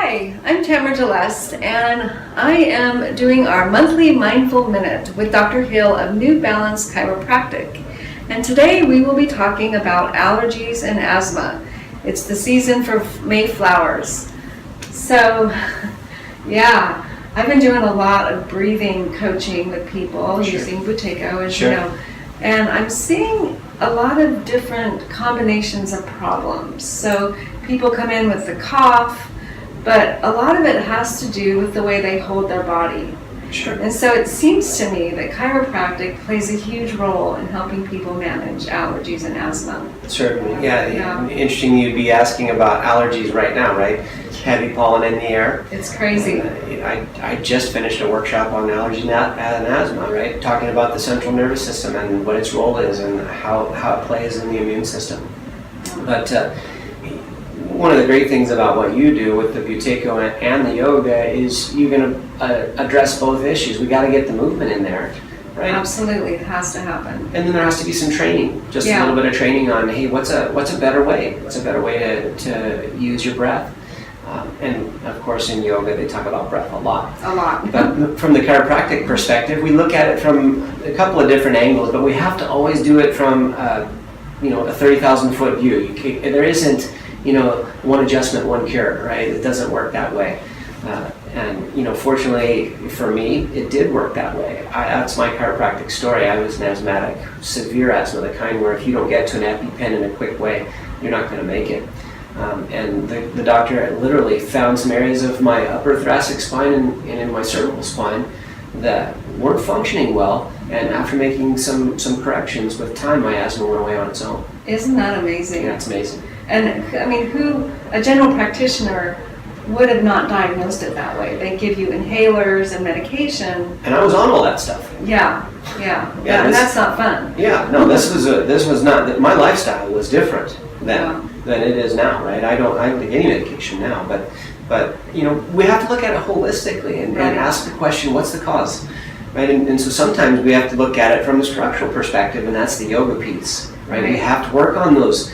Hi, I'm Tamara Gillespie, and I am doing our monthly Mindful Minute with Dr. Hill of New Balance Chiropractic. And today we will be talking about allergies and asthma. It's the season for May flowers. So, yeah, I've been doing a lot of breathing coaching with people using Buteyko, as you know. And I'm seeing a lot of different combinations of problems. So people come in with the cough, but a lot of it has to do with the way they hold their body. And so it seems to me that chiropractic plays a huge role in helping people manage allergies and asthma. Certainly, yeah. Interesting you'd be asking about allergies right now, right? Heavy pollen in the air. It's crazy. I just finished a workshop on allergies and asthma, right? Talking about the central nervous system and what its role is and how it plays in the immune system. But one of the great things about what you do with the Buteyko and the yoga is you're going to address both issues. We got to get the movement in there, right? Absolutely, it has to happen. And then there has to be some training, just a little bit of training on, hey, what's a better way? What's a better way to use your breath? And of course, in yoga, they talk about breath a lot. A lot. But from the chiropractic perspective, we look at it from a couple of different angles, but we have to always do it from a 30,000 foot view. There isn't one adjustment, one cure, right? It doesn't work that way. And fortunately for me, it did work that way. That's my chiropractic story. I was an asthmatic, severe asthma, the kind where if you don't get to an EpiPen in a quick way, you're not going to make it. And the doctor literally found some areas of my upper thoracic spine and in my cervical spine that weren't functioning well. And after making some corrections with time, my asthma went away on its own. Isn't that amazing? Yeah, it's amazing. And I mean, a general practitioner would have not diagnosed it that way. They give you inhalers and medication. And I was on all that stuff. Yeah, and that's not fun. Yeah, no, this was not. My lifestyle was different than it is now, right? I don't take any medication now, but we have to look at it holistically and ask the question, what's the cause, right? And so sometimes we have to look at it from the structural perspective, and that's the yoga piece, right? We have to work on those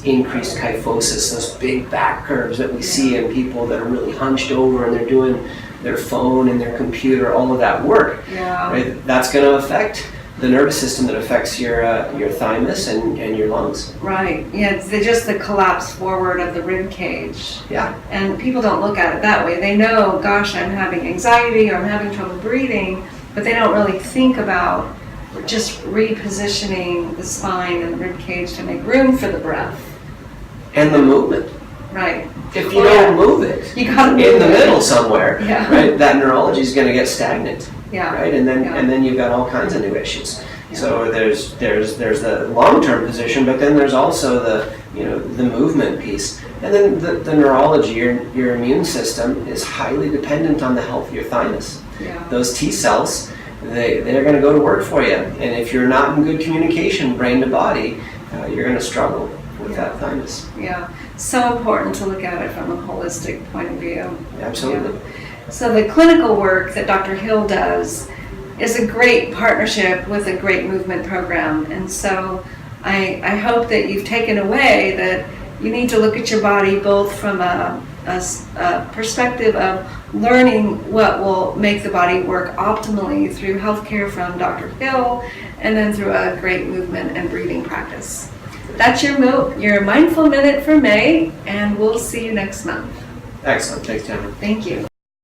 increased kyphosis, those big back curves that we see in people that are really hunched over and they're doing their phone and their computer, all of that work. Right? That's going to affect the nervous system that affects your thymus and your lungs. Right. Yeah, it's just the collapse forward of the rib cage. Yeah. And people don't look at it that way. They know, gosh, I'm having anxiety or I'm having trouble breathing, but they don't really think about just repositioning the spine and the rib cage to make room for the breath. And the movement. Right. If you don't move it, you gotta move in the middle somewhere, right? That neurology is going to get stagnant. Yeah. Right, and then you've got all kinds of new issues. Yeah. So there's the long-term position, but then there's also the movement piece, and then the neurology. Your immune system is highly dependent on the health of your thymus. Yeah. Those T cells, they're going to go to work for you, and if you're not in good communication, brain to body, you're going to struggle with that thymus. Yeah, so important to look at it from a holistic point of view. Absolutely. Yeah. So the clinical work that Dr. Hill does is a great partnership with a great movement program. And so I hope that you've taken away that you need to look at your body both from a perspective of learning what will make the body work optimally through healthcare from Dr. Hill, and then through a great movement and breathing practice. That's your Mindful Minute for May, and we'll see you next month. Excellent. Thanks, Tamara. Thank you.